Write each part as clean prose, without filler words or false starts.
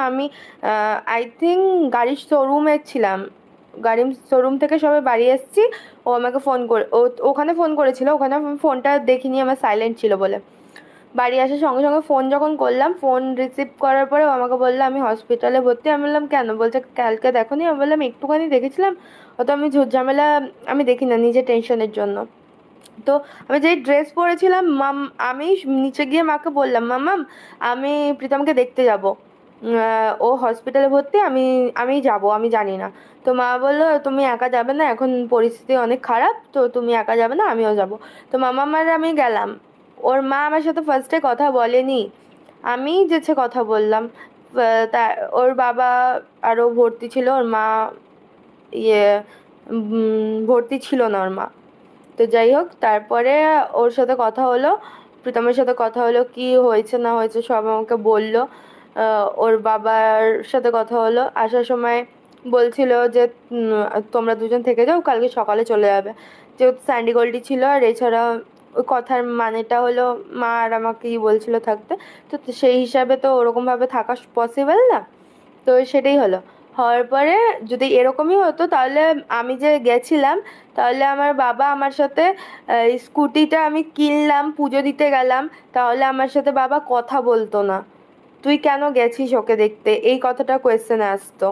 আমি I think গাড়ির শোরুমে ছিলাম, গাড়ির শোরুম থেকে সবাই বাড়ি এসেছি। ও আমাকে ফোন করে, ওখানে ফোন করেছিল, ওখানে আমি ফোনটা দেখিনি, আমার সাইলেন্ট ছিল বলে। বাড়ি আসার সঙ্গে সঙ্গে ফোন যখন করলাম, ফোন রিসিভ করার পরে ও আমাকে বললো আমি হসপিটালে ভর্তি। আমি বললাম কেন? বলছে কালকে দেখোনি? আমি বললাম একটুখানি দেখেছিলাম, অত আমি ঝুট ঝামেলা আমি দেখি না, নিজের টেনশনের জন্য। তো আমি যেই ড্রেস পরেছিলাম, আমি নিচে গিয়ে মাকে বললাম, মাম্মাম আমি প্রীতমকে দেখতে যাব, ও হসপিটালে ভর্তি, আমি যাব, আমি জানি না। তো মা বললো তুমি একা যাবে না, এখন পরিস্থিতি অনেক খারাপ, তো তুমি একা যাবে না, আমিও যাব। তো মামা আর আমি গেলাম। ওর মা আমার সাথে ফার্স্টে কথা বলেনি, আমি যেছে কথা বললাম। তা ওর বাবা আরও ভর্তি ছিল, ওর মা ইয়ে ভর্তি ছিল না ওর মা। তো যাই হোক, তারপরে ওর সাথে কথা হলো, প্রীতমের সাথে কথা হলো, কি হয়েছে না হয়েছে সব আমাকে বললো। ওর বাবার সাথে কথা হলো, আসার সময় বলছিল যে তোমরা দুজন থেকে যাও, কালকে সকালে চলে যাবে। যেহেতু স্যান্ডি গোল্ডি ছিল, আর এছাড়া ওই কথার মানেটা হলো মা আর আমাকেই বলছিল থাকতে, তো সেই হিসাবে তো ওরকমভাবে থাকা পসিবল না। তো সেটাই হলো। হওয়ার পরে যদি এরকমই হতো তাহলে আমি যে গেছিলাম, তাহলে আমার বাবা আমার সাথে স্কুটিটা আমি কিনলাম, পুজো দিতে গেলাম, তাহলে আমার সাথে বাবা কথা বলতো না। তুই কেন গেছিস ওকে দেখতে, এই কথাটা কোয়েশ্চেনে আসতো।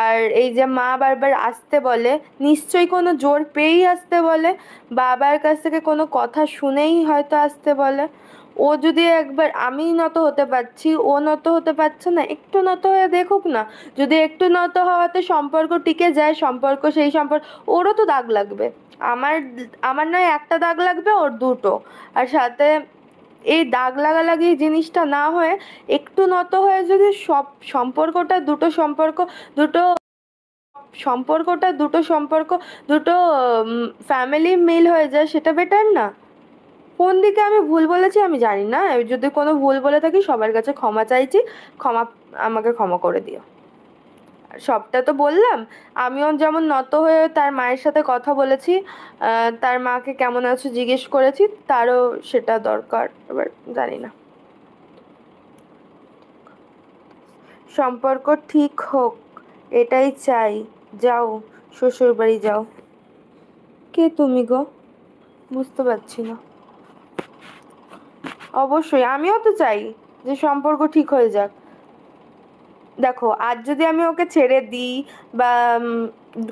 আর এই যে মা বারবার আসতে বলে, নিশ্চয়ই কোনো জোর পেয়েই আসতে বলে, বাবার কাছ থেকে কোনো কথা শুনেই হয়তো আসতে বলে। ও যদি একবার, আমি নত হতে পারছি, ও নত হতে পারছে না, একটু নত হয়ে দেখুক না। যদি একটু নত হওয়াতে সম্পর্ক টিকে যায়, সম্পর্ক সেই সম্পর্ক, ওরও তো দাগ লাগবে। আমার আমার নয় একটা দাগ লাগবে, ওর দুটো। আর সাথে এই দাগ লাগালাগি জিনিসটা না হয়ে একটু নত হয়ে যদি সব সম্পর্কটা, দুটো সম্পর্ক দুটো ফ্যামিলি মিল হয়ে যায়, সেটা বেটার না? কোন দিকে আমি ভুল বলেছি আমি জানি না, যদি কোনো ভুল বলে থাকি সবার কাছে ক্ষমা চাইছি, ক্ষমা, আমাকে ক্ষমা করে দিও। সবটা তো বললাম। আমিও যেমন নত হয়ে তার মায়ের সাথে কথা বলেছি, তার মাকে কেমন আছো জিজ্ঞেস করেছি, তারও সেটা দরকার। এবার জানি না, সম্পর্ক ঠিক হোক এটাই চাই। যাও, শ্বশুর বাড়ি যাও। কে তুমি গো? বুঝতে পারছি না। অবশ্যই আমিও তো চাই যে সম্পর্ক ঠিক হয়ে যাক। দেখো, আজ যদি আমি ওকে ছেড়ে দিই বা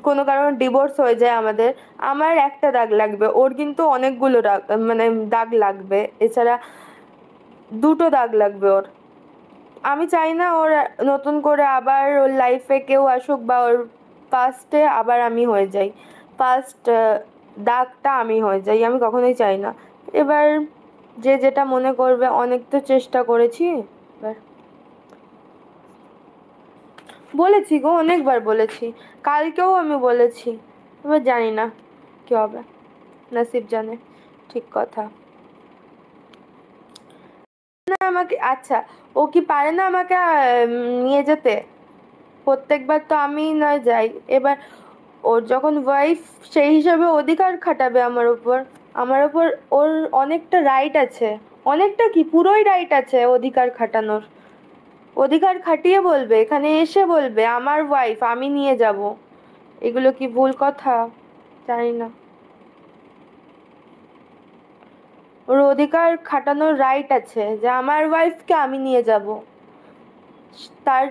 কোনো কারণে ডিভোর্স হয়ে যায় আমাদের, আমার একটা দাগ লাগবে, ওর কিন্তু অনেকগুলো দাগ, মানে দাগ লাগবে, এছাড়া দুটো দাগ লাগবে ওর। আমি চাই না ওর নতুন করে আবার ওর লাইফে কেউ আসুক, বা ওর পাস্টে আবার আমি হয়ে যাই, পাস্ট দাগটা আমি হয়ে যাই, আমি কখনোই চাই না। এবার যে যেটা মনে করবে, অনেক তো চেষ্টা করেছি। এবার বলেছি গো, অনেকবার বলেছি, কালকেও আমি বলেছি। এবার জানি না কি হবে, নসিব জানে। ঠিক কথা। না আমাকে, আচ্ছা, ও কি পারে না আমাকে নিয়ে যেতে? প্রত্যেকবার তো আমি নয় যাই। এবার ওর যখন ওয়াইফ, সেই হিসাবে অধিকার খাটাবে আমার উপর। আমার উপর ওর অনেকটা রাইট আছে, অনেকটা কি পুরোই রাইট আছে অধিকার খাটানোর। অধিকার খাটিয়ে বলবে, এখানে এসে বলবে আমার ওয়াইফ, আমি নিয়ে যাব। এগুলো কি ভুল কথা? জানি না। ওর অধিকার খাটানোর রাইট আছে যে আমার ওয়াইফকে আমি নিয়ে যাব। তার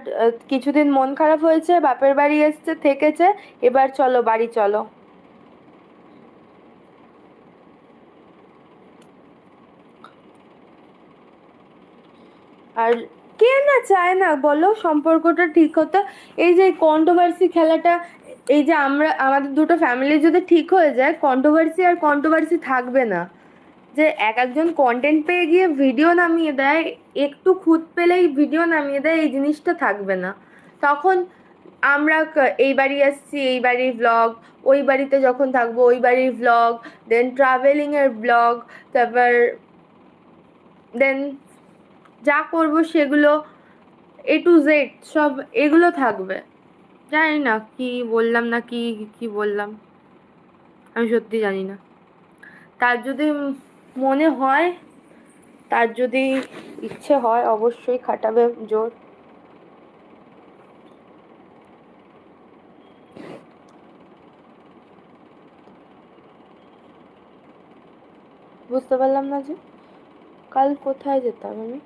কিছুদিন মন খারাপ হয়েছে, বাপের বাড়ি এসছে, থেকেছে, এবার চলো বাড়ি চলো। আর কে না চায় না বলো সম্পর্কটা ঠিক হতে? এই যে কন্ট্রোভার্সি খেলাটা, এই যে আমরা আমাদের দুটো ফ্যামিলি যদি ঠিক হয়ে যায়, কন্ট্রোভার্সি আর কন্ট্রোভার্সি থাকবে না। যে এক একজন কন্টেন্ট পেয়ে গিয়ে ভিডিও নামিয়ে দেয়, একটু খুঁত পেলেই ভিডিও নামিয়ে দেয়, এই জিনিসটা থাকবে না। তখন আমরা এই বাড়ি আসছি, এই বাড়ির ব্লগ, ওই বাড়িতে যখন থাকবো ওই বাড়ির ব্লগ, দেন ট্রাভেলিংয়ের ব্লগ, তারপর দেন যা করব সেগুলো, A to Z সব এগুলো থাকবে। জানি না কি বললাম, না কি কি বললাম, আমি সত্যি জানি না। তার যদি মনে হয়, তার যদি ইচ্ছে হয়, অবশ্যই খাটাবে জোর। বুঝতে পারলাম না যে কাল কোথায় যেতাম আমি।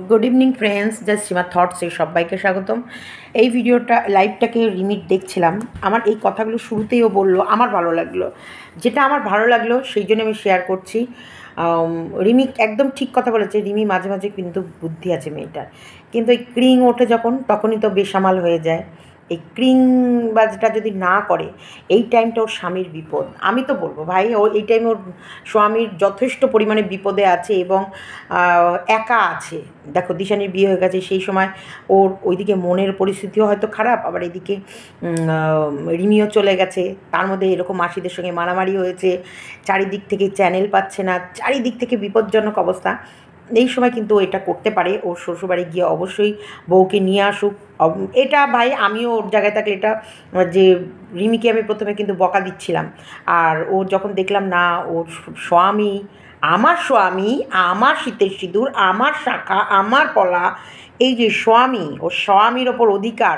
গুড ইভিনিং ফ্রেন্ডস, জাস্ট সীমা থটসে সবাইকে স্বাগতম। এই ভিডিওটা লাইভটাকে রিমিট দেখছিলাম, আমার এই কথাগুলো শুরুতেই ও বললো, আমার ভালো লাগলো, যেটা আমার ভালো লাগলো সেই জন্য আমি শেয়ার করছি। রিমি একদম ঠিক কথা বলেছে, রিমি মাঝে মাঝে কিন্তু বুদ্ধি আছে মেয়েটার, কিন্তু এই ক্রিং ওঠে যখন তখনই তো বেসামাল হয়ে যায়। এই ক্রিং বাজটা যদি না করে, এই টাইমটা ওর স্বামীর বিপদ। আমি তো বলবো ভাই, ও এই টাইমে ওর স্বামীর যথেষ্ট পরিমাণে বিপদে আছে এবং একা আছে। দেখো দিশানির বিয়ে হয়ে গেছে, সেই সময় ওর ওইদিকে মনের পরিস্থিতিও হয়তো খারাপ, আবার এদিকে রিমিও চলে গেছে, তার মধ্যে এরকম মাসিদের সঙ্গে মারামারি হয়েছে, চারিদিক থেকে চ্যানেল পাচ্ছে না, চারিদিক থেকে বিপজ্জনক অবস্থা। এই সময় কিন্তু ও এটা করতে পারে, ওর শ্বশুরবাড়ি গিয়ে অবশ্যই বউকে নিয়ে আসুক। এটা ভাই আমিও ওর জায়গায় থাকলে এটা, যে রিমিকে আমি প্রথমে কিন্তু বকা দিচ্ছিলাম, আর ও যখন দেখলাম না ওর স্বামী, আমার স্বামী, আমার শীতের সিঁদুর, আমার শাখা, আমার পলা, এই যে স্বামী, ওর স্বামীর ওপর অধিকার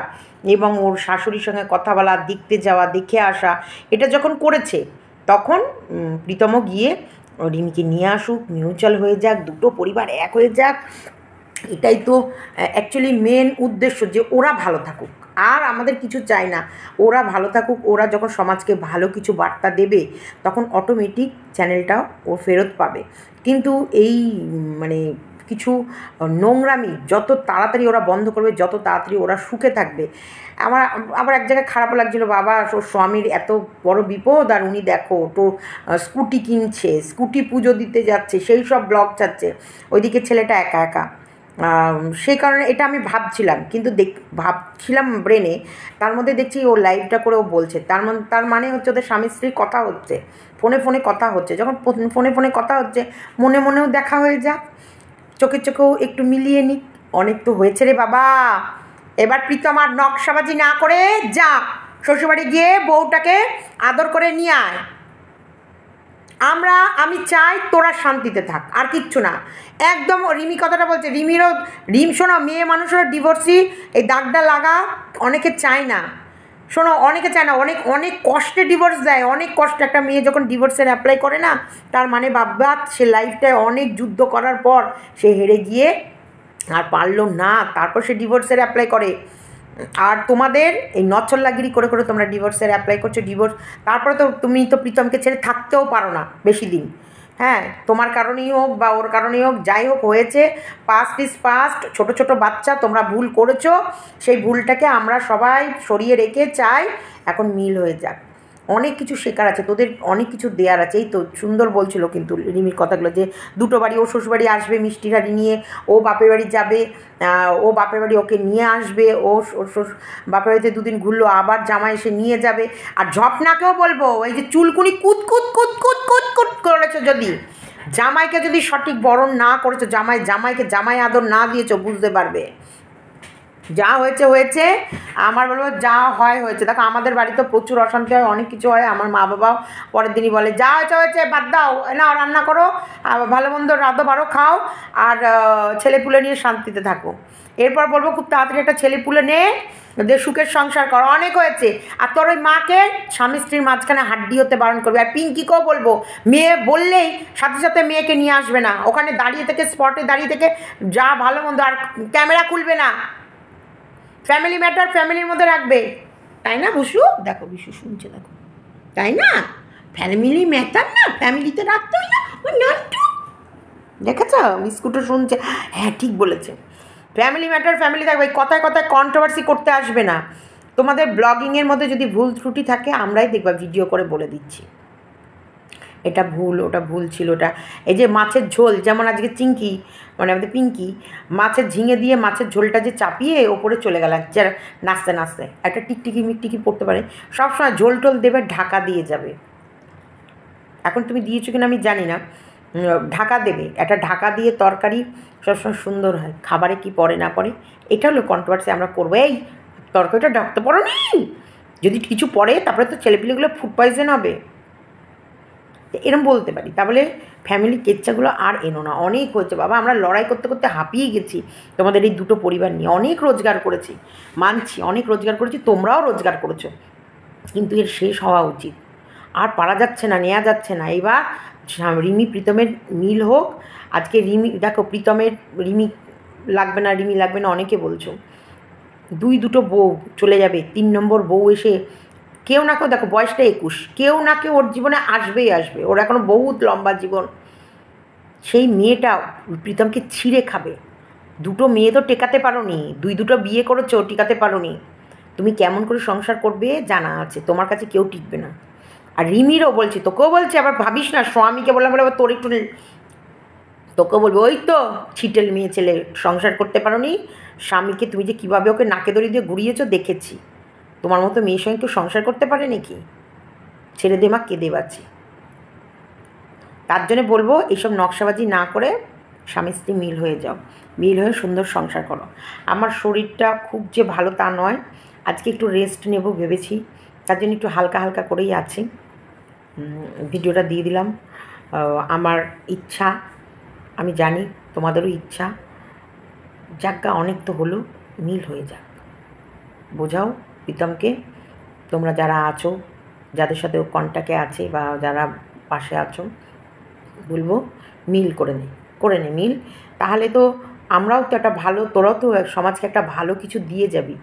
এবং ওর শাশুড়ির সঙ্গে কথা বলা, দেখতে যাওয়া, দেখে আসা, এটা যখন করেছে তখন প্রীতমও গিয়ে রিমিকে নিয়ে আসুক, মিউচুয়াল হয়ে যাক, দুটো পরিবার এক হয়ে যাক। এটাই তো অ্যাকচুয়ালি মেন উদ্দেশ্য, যে ওরা ভালো থাকুক, আর আমাদের কিছু চাই না, ওরা ভালো থাকুক। ওরা যখন সমাজকে ভালো কিছু বার্তা দেবে তখন অটোমেটিক চ্যানেলটা ও ফেরত পাবে। কিন্তু এই মানে কিছু নোংরামি যত তাড়াতাড়ি ওরা বন্ধ করবে, যত তাড়াতাড়ি ওরা সুখে থাকবে। আমার আবার এক জায়গায় খারাপও লাগছিলো, বাবা ওর স্বামীর এত বড় বিপদ আর উনি দেখো তো স্কুটি কিনছে, স্কুটি পুজো দিতে যাচ্ছে, সেই সব ব্লগ চাচ্ছে, ওইদিকে ছেলেটা একা একা। সেই কারণে এটা আমি ভাবছিলাম, কিন্তু ভাবছিলাম ব্রেনে, তার মধ্যে দেখছি ও লাইভটা করে ও বলছে, তার মানে হচ্ছে ওদের স্বামী স্ত্রীর কথা হচ্ছে, ফোনে ফোনে কথা হচ্ছে। যখন ফোনে ফোনে কথা হচ্ছে, মনে মনেও দেখা হয়ে যাক, চোখে চোখেও একটু মিলিয়ে নিক। অনেক তো হয়েছে রে বাবা, এবার প্রীতম আর নকশাবাজি না করে যা শ্বশুরবাড়ি গিয়ে বউটাকে আদর করে নিয়ে আয়। আমি চাই তোরা শান্তিতে থাক, আর কিচ্ছু না। একদম রিমি কথাটা বলছে, শোনো, মেয়ে মানুষেরও ডিভোর্সি এই দাগটা লাগা অনেকে চায় না। শোনো, অনেকে চায় না, অনেক অনেক কষ্টে ডিভোর্স দেয়, অনেক কষ্ট। একটা মেয়ে যখন ডিভোর্সের অ্যাপ্লাই করে না, তার মানে বাব্বাত সে লাইফটায় অনেক যুদ্ধ করার পর সে হেরে গিয়ে আর পারলো না, তারপর সে ডিভোর্সের অ্যাপ্লাই করে। আর তোমাদের এই নচ্ছল্লাগিরি করে করে তোমরা ডিভোর্সের অ্যাপ্লাই করছো, ডিভোর্স, তারপরে তো তুমি তো প্রীতমকে ছেড়ে থাকতেও পারো না বেশি দিন। হ্যাঁ, তোমার কারণেই হোক বা ওর কারণেই হোক, যাই হোক হয়েছে, পাস্ট ইজ পাস্ট। ছোটো ছোটো বাচ্চা, তোমরা ভুল করেছো, সেই ভুলটাকে আমরা সবাই সরিয়ে রেখে চাই এখন মিল হয়ে যাক। অনেক কিছু শেখার আছে তোদের, অনেক কিছু দেওয়ার আছে। এই তো সুন্দর বলছিল কিন্তু রিমির কথাগুলো, যে দুটো বাড়ি, ও শ্বশুরবাড়ি আসবে মিষ্টি হাড়ি নিয়ে, ও বাপের বাড়ি যাবে, ও বাপের বাড়ি ওকে নিয়ে আসবে, ও বাপের বাড়িতে দুদিন ঘুরলো, আবার জামাই এসে নিয়ে যাবে। আর ঝপনাকেও বলবো, এই যে চুলকুনি কুত কুত কুত কুত কুত কুত করেছো, যদি জামাইকে যদি সঠিক বরণ না করেছো, জামাইকে জামাই আদর না দিয়েছো, বুঝতে পারবে। যা হয়েছে হয়েছে, আমার বলবো যা হয় হয়েছে। দেখো আমাদের বাড়িতে প্রচুর অশান্তি হয়, অনেক কিছু হয়, আমার মা বাবাও পরের দিনই বলে যা হয়েছে হয়েছে, বাদ দাও, না রান্না করো, ভালো মন্দ রাঁধো বাড়ো খাও, আর ছেলেপুলে নিয়ে শান্তিতে থাকো। এরপর বলবো খুব তাড়াতাড়ি একটা ছেলেপুলে নে, সুখের সংসার করো, অনেক হয়েছে। আর তোর ওই মাকে স্বামী স্ত্রীর মাঝখানে হাড্ডি হতে বারণ করবে। আর পিঙ্কিকেও বলবো, মেয়ে বললেই সাথে সাথে মেয়েকে নিয়ে আসবে না, ওখানে দাঁড়িয়ে থেকে, স্পটে দাঁড়িয়ে থেকে যা ভালো মন্দ, আর ক্যামেরা খুলবে না, ফ্যামিলি ম্যাটার ফ্যামিলির মধ্যে রাখবে, তাই না বুসু? দেখো বিশু শুনছে, দেখো, তাই না? ফ্যামিলি ম্যাটার না ফ্যামিলিতে রাখতে হয় না, ওই নান্টু দেখেছ বিস্কুটও শুনছে, হ্যাঁ ঠিক বলেছে, ফ্যামিলি ম্যাটার ফ্যামিলি থাকবে। কথায় কথায় কন্ট্রোভার্সি করতে আসবে না। তোমাদের ব্লগিংয়ের মধ্যে যদি ভুল ত্রুটি থাকে, আমরাই দেখবা ভিডিও করে বলে দিচ্ছি, এটা ভুল, ওটা ভুল ছিল, ওটা। এই যে মাছের ঝোল, যেমন আজকে চিঙ্কি, মানে আমাদের পিঙ্কি মাছের ঝিঙে দিয়ে মাছের ঝোলটা যে চাপিয়ে ওপরে চলে গেল, যারা নাচতে নাচতে একটা টিকটিকি মিকটিকি পড়তে পারে, সবসময় ঝোল টোল দেবে, ঢাকা দিয়ে যাবে। এখন তুমি দিয়েছো কিনা আমি জানি না, ঢাকা দেবে, একটা ঢাকা দিয়ে তরকারি সবসময় সুন্দর হয়। খাবারে কি পড়ে না পড়ে, এটা হলো কন্ট্রোভার্সি আমরা করবো। এই তরকারিটা ঢাকতে পারো নি, যদি কিছু পড়ে তারপরে তো ছেলেপিলেগুলো ফুড পয়জন হবে। এরম বলতে পারি। তা বলে ফ্যামিলি কেচ্চাগুলো আর এনো না, অনেক হয়েছে বাবা, আমরা লড়াই করতে করতে হাঁপিয়ে গেছি তোমাদের এই দুটো পরিবার নিয়ে। অনেক রোজগার করেছি, মানছি, অনেক রোজগার করেছি, তোমরাও রোজগার করেছো, কিন্তু এর শেষ হওয়া উচিত। আর পারা যাচ্ছে না, নেওয়া যাচ্ছে না। এবার রিমি প্রীতমের মিল হোক। আজকে রিমি দেখো, প্রীতমের রিমি লাগবে না, রিমি লাগবে না অনেকে বলছো, দুটো বউ চলে যাবে, 3 নম্বর বউ এসে কেউ না কেউ, দেখো বয়সটা 21, কেউ না কেউ ওর জীবনে আসবেই আসবে, ওর এখনও বহুত লম্বা জীবন। সেই মেয়েটা প্রীতমকে ছিঁড়ে খাবে। দুটো মেয়ে তো টেকাতে পারো নি, দুটো বিয়ে করেছো, টিকাতে পারো নি। তুমি কেমন করে সংসার করবে জানা আছে, তোমার কাছে কেউ টিকবে না। আর রিমিরও বলছি, তোকেও বলছি, আবার ভাবিস না স্বামীকে বললাম বলে আবার তোর একটু, তোকেও বলবো, ওই তো ছিটেল মেয়ে ছেলে, সংসার করতে পারো নি। স্বামীকে তুমি যে কীভাবে ওকে নাকে দড়ি দিয়ে ঘুরিয়েছো দেখেছি। তোমার মতো মেয়ের সঙ্গে কেউ সংসার করতে পারে নাকি? ছেড়ে দে মা, কেঁদে বাঁচি। তার জন্য বলবো, এইসব নকশাবাজি না করে স্বামী স্ত্রী মিল হয়ে যাও, মিল হয়ে সুন্দর সংসার করো। আমার শরীরটা খুব যে ভালো তা নয়, আজকে একটু রেস্ট নেব ভেবেছি, তার জন্য একটু হালকা হালকা করেই আছি। ভিডিওটা দিয়ে দিলাম। আমার ইচ্ছা, আমি জানি তোমাদেরও ইচ্ছা, যাজ্ঞা অনেক তো হলো, মিল হয়ে যাক। বোঝাও প্রীতমকে, তোমরা যারা আছো, যাদের সাথে কন্ট্যাক্টে আছে বা যারা পাশে আছো, বলবো মিল করে নে মিল। তাহলে তো আমরাও তো একটা ভালো, তোরাও তো সমাজকে একটা ভালো কিছু দিয়ে যাবি।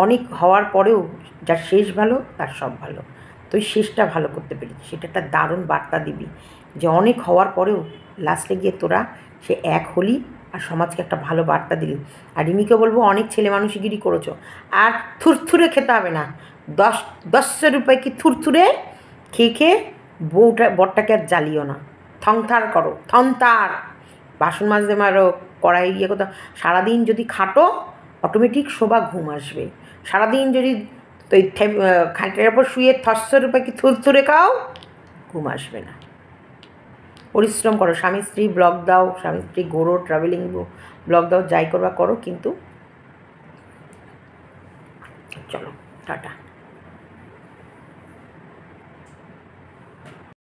অনেক হওয়ার পরেও যার শেষ ভালো তার সব ভালো। তুই শেষটা ভালো করতে পেরেছিস, সেটা একটা দারুণ বার্তা দিবি, যে অনেক হওয়ার পরেও লাস্টে গিয়ে তোরা সে এক হলি আর সমাজকে একটা ভালো বার্তা দিলি। আর রিমিকে বলবো, অনেক ছেলে মানুষগিরি করেছো, আর থুরথুরে খেতে হবে না। 10 রুপয়ে কি থুরথুরে খেয়ে খেয়ে বরটাকে আর জ্বালিও না। থংথার করো, থংতার। বাসন মাজতে মারো, কড়াই ইয়ে করতে, সারাদিন যদি খাটো অটোমেটিক শোভা ঘুম আসবে। সারাদিন যদি ওই খাটের ওপর শুয়ে 10 রুপয়ে কি থুরথুরে খাও, ঘুম আসবে না। পরিশ্রম করো, স্বামী স্ত্রী ব্লগ দাও, স্বামী স্ত্রী ঘোরো, ট্রাভেলিং ব্লগ দাও, যাই করবা করো, কিন্তু চলো টাটা।